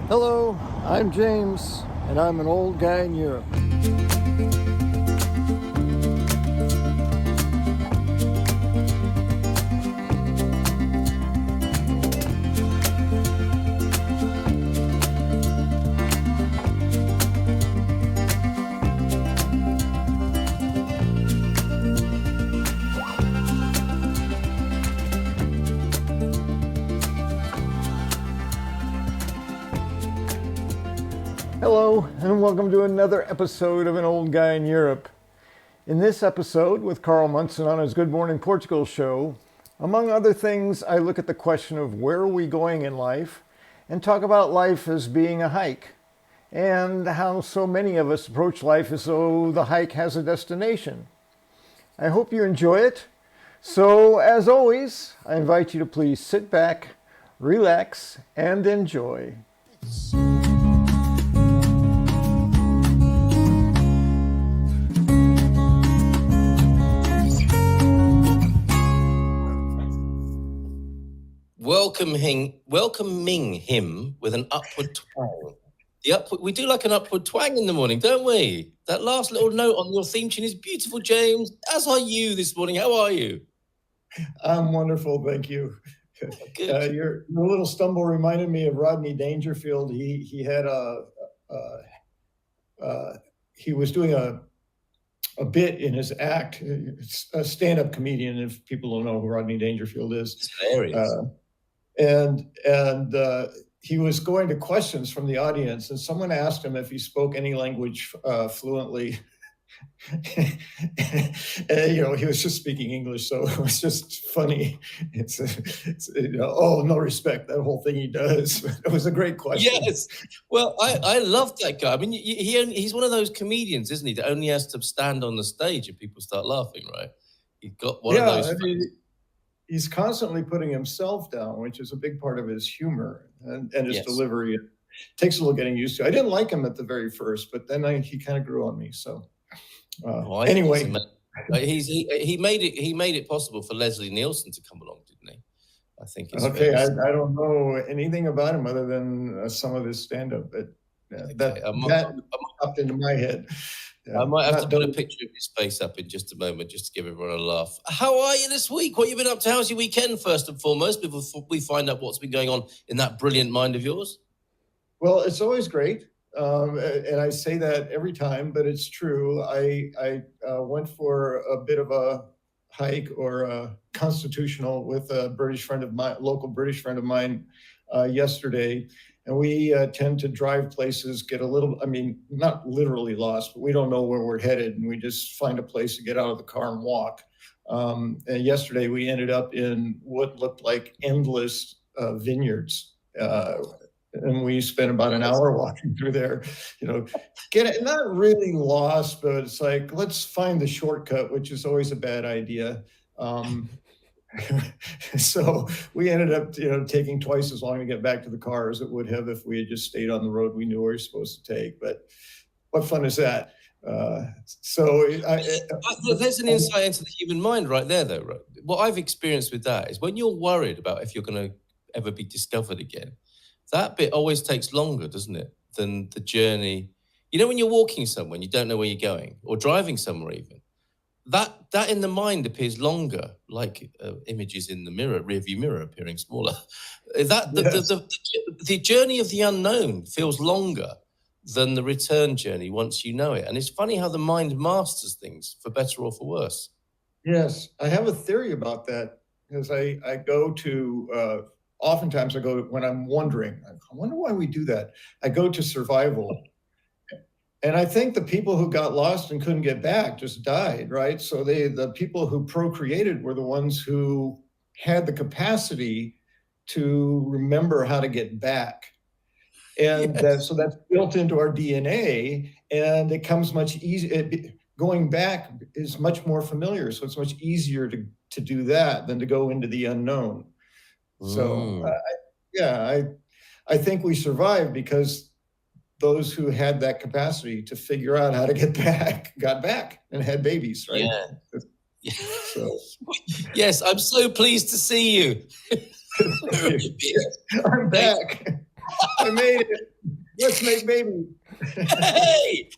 Hello, I'm James, and I'm an old guy in Europe. Hello, and welcome to another episode of An Old Guy in Europe. In this episode, with Carl Munson on his Good Morning Portugal Show, among other things, I look at the question of where are we going in life and talk about life as being a hike and how so many of us approach life as though the hike has a destination. I hope you enjoy it. So, as always, I invite you to please sit back, relax, and enjoy. Welcoming him with an upward twang. We do like an upward twang in the morning, don't we? That last little note on your theme tune is beautiful, James. As are you this morning. How are you? I'm wonderful, thank you. Good. Your little stumble reminded me of Rodney Dangerfield. He had he was doing a bit in his act. A stand-up comedian, if people don't know who Rodney Dangerfield is. It's hilarious. And he was going to questions from the audience, and someone asked him if he spoke any language fluently. And, he was just speaking English, so it was just funny. It's no respect, that whole thing he does. It was a great question. Yes. Well, I love that guy. I mean, he's one of those comedians, isn't he, that only has to stand on the stage and people start laughing, right? He's got one of those. He's constantly putting himself down, which is a big part of his humor and his delivery. It takes a little getting used to. I didn't like him at the very first, but then he kind of grew on me. So anyway, he made it possible for Leslie Nielsen to come along, didn't he? I think. Okay, I don't know anything about him other than some of his stand-up, but that popped into my head. I might have to put a picture of his face up in just a moment, just to give everyone a laugh. How are you this week? What have you been up to? How's your weekend, first and foremost, before we find out what's been going on in that brilliant mind of yours? Well, it's always great, and I say that every time, but it's true. I went for a bit of a hike or a constitutional with a local British friend of mine yesterday. And we tend to drive places, get a little, not literally lost, but we don't know where we're headed. And we just find a place to get out of the car and walk. And yesterday we ended up in what looked like endless vineyards. And we spent about an hour walking through there, not really lost, but it's like, let's find the shortcut, which is always a bad idea. So we ended up, taking twice as long to get back to the car as it would have if we had just stayed on the road we knew we were supposed to take. But what fun is that? There's an insight into the human mind right there, though. Right? What I've experienced with that is when you're worried about if you're going to ever be discovered again, that bit always takes longer, doesn't it, than the journey. When you're walking somewhere and you don't know where you're going, or driving somewhere even. That in the mind appears longer, like images in the rearview mirror appearing smaller. The journey of the unknown feels longer than the return journey once you know it. And it's funny how the mind masters things, for better or for worse. Yes, I have a theory about that, because I go to, oftentimes I go when I'm wondering, I wonder why we do that. I go to survival. And I think the people who got lost and couldn't get back just died, right? So the people who procreated were the ones who had the capacity to remember how to get back. And so that's built into our DNA, and it comes much easier. Going back is much more familiar, so it's much easier to do that than to go into the unknown. So, I think we survived because those who had that capacity to figure out how to get back got back and had babies, right? Yeah. So. Yes, I'm so pleased to see you. I'm back. I made it. Let's make baby. Hey!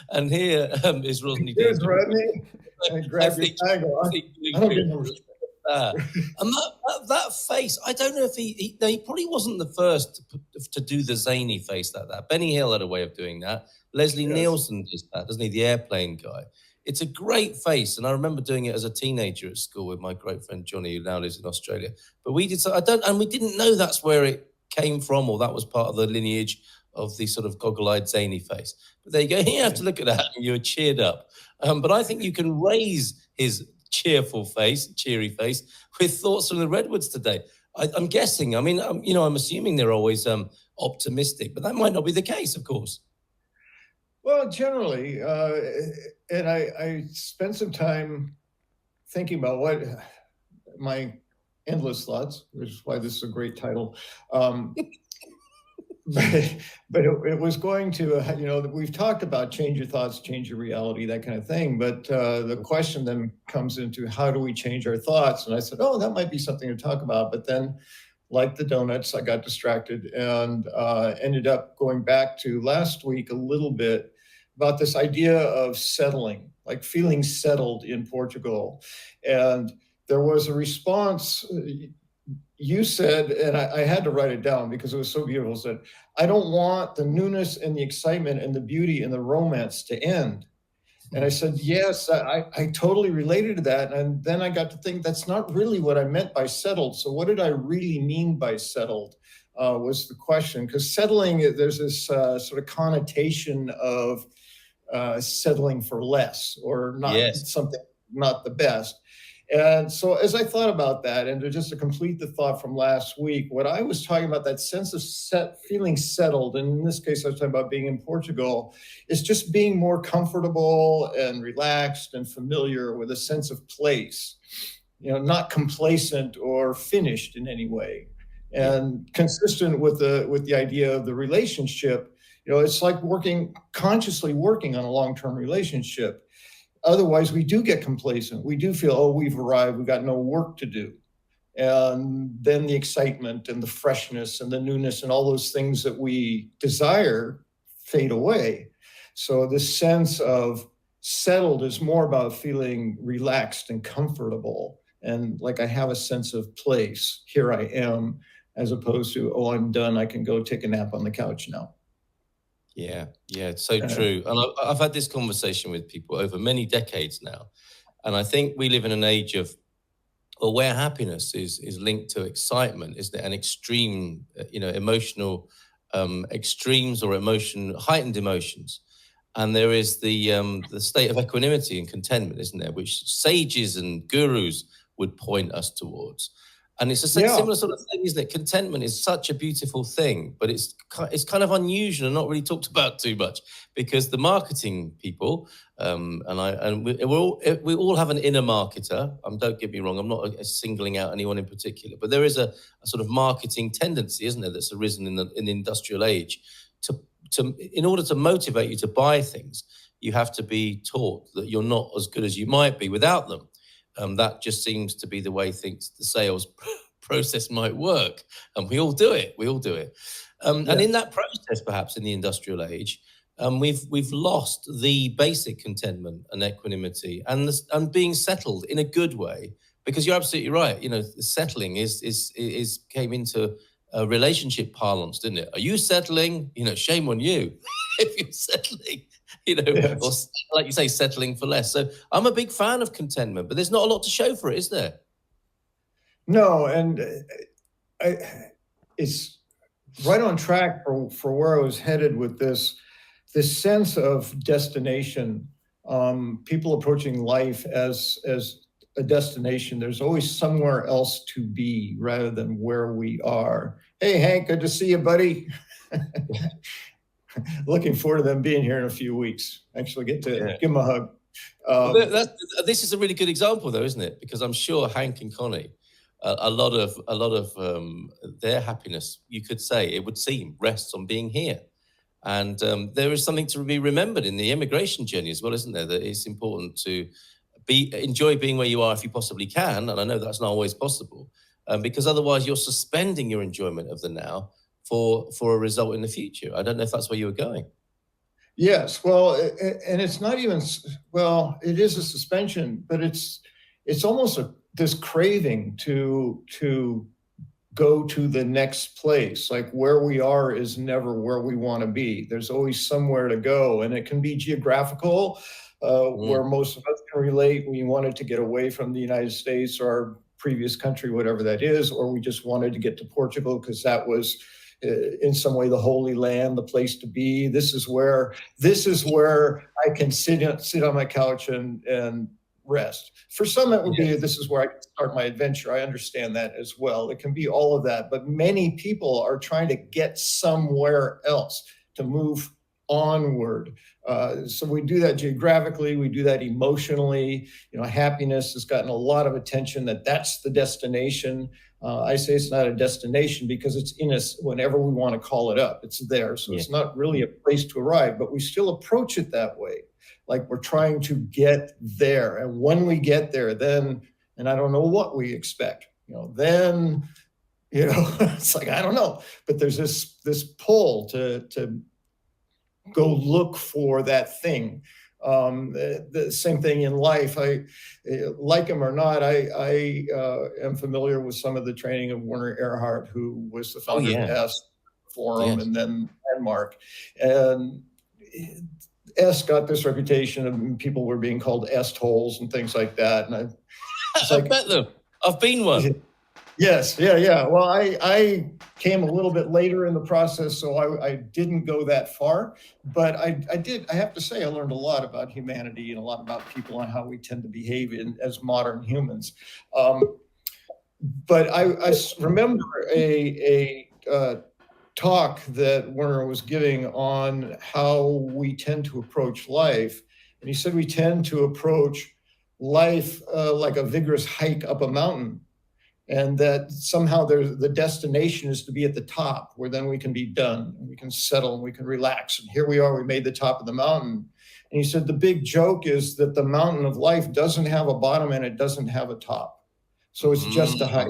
And here is Rodney Here's Dangerfield. Rodney. I grabbed your tie. I don't get no respect. And that face, I don't know if he probably wasn't the first to do the zany face like that. Benny Hill had a way of doing that. Leslie Nielsen does that, doesn't he? The airplane guy. It's a great face, and I remember doing it as a teenager at school with my great friend Johnny, who now lives in Australia. But we did we didn't know that's where it came from, or that was part of the lineage of the sort of goggle-eyed zany face. But there you go. You have to look at that, and you're cheered up. But I think you can raise his cheery face, with thoughts from the Redwoods today. I'm guessing. I mean, I'm assuming they're always optimistic, but that might not be the case, of course. Well, generally, and I spent some time thinking about what my endless thoughts, which is why this is a great title. But it was going to, we've talked about change your thoughts, change your reality, that kind of thing. But the question then comes into how do we change our thoughts? And I said, that might be something to talk about. But then, like the donuts, I got distracted and ended up going back to last week a little bit about this idea of settling, like feeling settled in Portugal. And there was a response. You said, and I had to write it down because it was so beautiful, said, I don't want the newness and the excitement and the beauty and the romance to end. And I said, yes, I totally related to that. And then I got to think that's not really what I meant by settled. So what did I really mean by settled was the question. Because settling, there's this sort of connotation of settling for less or not something not the best. And so as I thought about that, and just to complete the thought from last week, what I was talking about, that sense of feeling settled, and in this case, I was talking about being in Portugal, is just being more comfortable and relaxed and familiar with a sense of place, not complacent or finished in any way. And consistent with the idea of the relationship, it's like consciously working on a long-term relationship. Otherwise, we do get complacent. We do feel, we've arrived, we've got no work to do. And then the excitement and the freshness and the newness and all those things that we desire fade away. So this sense of settled is more about feeling relaxed and comfortable. And like I have a sense of place, here I am, as opposed to, I'm done, I can go take a nap on the couch now. Yeah, it's so true. And I've had this conversation with people over many decades now. And I think we live in an age of, where happiness is linked to excitement, isn't it? And extreme, emotional extremes or heightened emotions. And there is the state of equanimity and contentment, isn't there? Which sages and gurus would point us towards. And it's a similar sort of thing, isn't it? Contentment is such a beautiful thing, but it's kind of unusual and not really talked about too much because the marketing people, we all have an inner marketer. Don't get me wrong, I'm not singling out anyone in particular, but there is a sort of marketing tendency, isn't there, that's arisen in the industrial age to in order to motivate you to buy things, you have to be taught that you're not as good as you might be without them. That just seems to be the way the sales process might work. And we all do it. And in that process, perhaps in the industrial age, we've lost the basic contentment and equanimity and being settled in a good way. Because you're absolutely right. Settling came into relationship parlance, didn't it? Are you settling? Shame on you if you're settling. Or like you say, settling for less. So I'm a big fan of contentment, but there's not a lot to show for it, is there? No, and it's right on track for where I was headed with this sense of destination. People approaching life as a destination. There's always somewhere else to be rather than where we are. Hey, Hank, good to see you, buddy. Looking forward to them being here in a few weeks. Actually get to give them a hug. This is a really good example, though, isn't it? Because I'm sure Hank and Connie, a lot of their happiness, you could say, it would seem, rests on being here. And there is something to be remembered in the immigration journey as well, isn't there? That it's important to enjoy being where you are if you possibly can. And I know that's not always possible, because otherwise you're suspending your enjoyment of the now for a result in the future. I don't know if that's where you were going. Yes, well, and it's not even, well, it is a suspension, but it's almost this craving to go to the next place. Like where we are is never where we want to be. There's always somewhere to go, and it can be geographical, where most of us can relate. We wanted to get away from the United States or our previous country, whatever that is, or we just wanted to get to Portugal because that was in some way the Holy Land, the place to be. This is where I can sit on my couch and rest. For some, it would be, this is where I can start my adventure. I understand that as well. It can be all of that, but many people are trying to get somewhere else, to move onward. So we do that geographically, we do that emotionally. Happiness has gotten a lot of attention, that's the destination. I say it's not a destination because it's in us whenever we want to call it up. It's there. So it's not really a place to arrive, but we still approach it that way. Like we're trying to get there. And when we get there, then, and I don't know what we expect, then, it's like, I don't know, but there's this pull to go look for that thing. The same thing in life. I like him or not, I am familiar with some of the training of Werner Erhard, who was the founder of S Forum and then Denmark. And S got this reputation of people were being called S-holes and things like that. And I bet them. I've been one. Yes, yeah. Well, I came a little bit later in the process, so I didn't go that far. But I have to say, I learned a lot about humanity and a lot about people and how we tend to behave as modern humans. But I remember a talk that Werner was giving on how we tend to approach life. And he said we tend to approach life like a vigorous hike up a mountain. And that somehow the destination is to be at the top, where then we can be done, and we can settle, and we can relax. And here we are, we made the top of the mountain. And he said the big joke is that the mountain of life doesn't have a bottom and it doesn't have a top. So it's just a hike.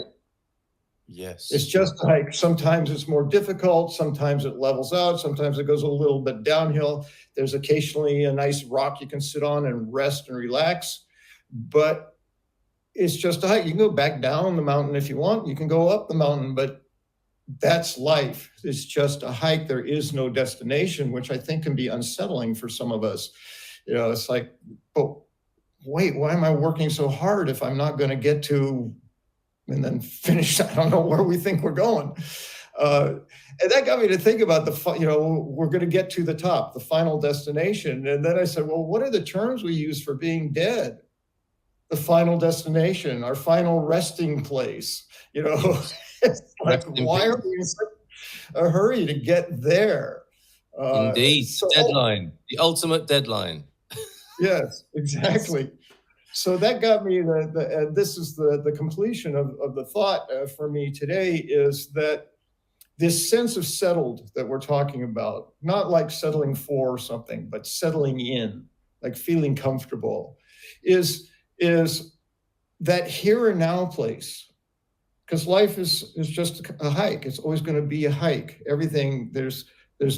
Yes. It's just a hike. Sometimes it's more difficult. Sometimes it levels out. Sometimes it goes a little bit downhill. There's occasionally a nice rock you can sit on and rest and relax. But it's just a hike. You can go back down the mountain if you want. You can go up the mountain, but that's life. It's just a hike. There is no destination, which I think can be unsettling for some of us. It's like, oh, wait, why am I working so hard if I'm not going to get to and then finish? I don't know where we think we're going. And that got me to think about we're going to get to the top, the final destination. And then I said, well, what are the terms we use for being dead? The final destination, our final resting place. It's like, why are we in such a hurry to get there? Indeed, deadline, the ultimate deadline. Yes, exactly. So that got me and this is the completion of the thought for me today, is that this sense of settled that we're talking about, not like settling for something, but settling in, like feeling comfortable, is that here and now place. Because life is just a hike. It's always going to be a hike. Everything, there's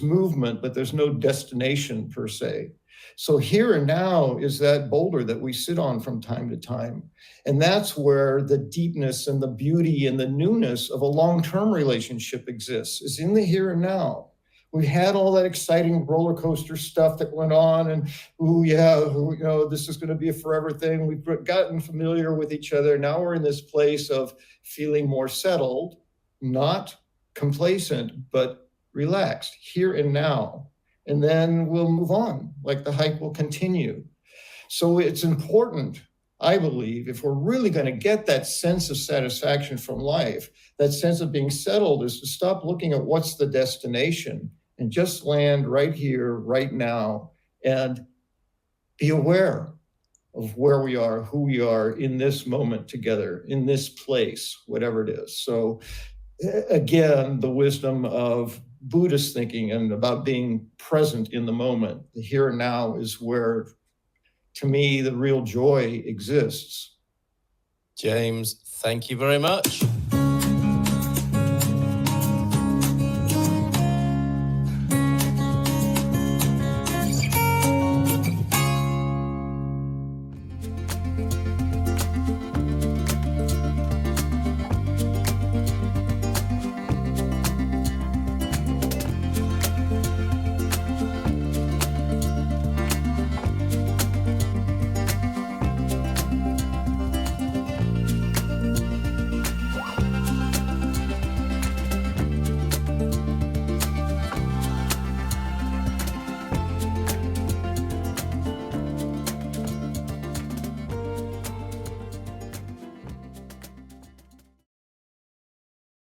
movement, but there's no destination per se. So here and now is that boulder that we sit on from time to time. And that's where the deepness and the beauty and the newness of a long-term relationship exists, is in the here and now. We had all that exciting roller coaster stuff that went on, and this is going to be a forever thing. We've gotten familiar with each other. Now we're in this place of feeling more settled, not complacent, but relaxed, here and now. And then we'll move on, like the hike will continue. So it's important, I believe, if we're really going to get that sense of satisfaction from life, that sense of being settled, is to stop looking at what's the destination and just land right here, right now, and be aware of where we are, who we are in this moment together, in this place, whatever it is. So again, the wisdom of Buddhist thinking and about being present in the moment. The here and now is where, to me, the real joy exists. James, thank you very much.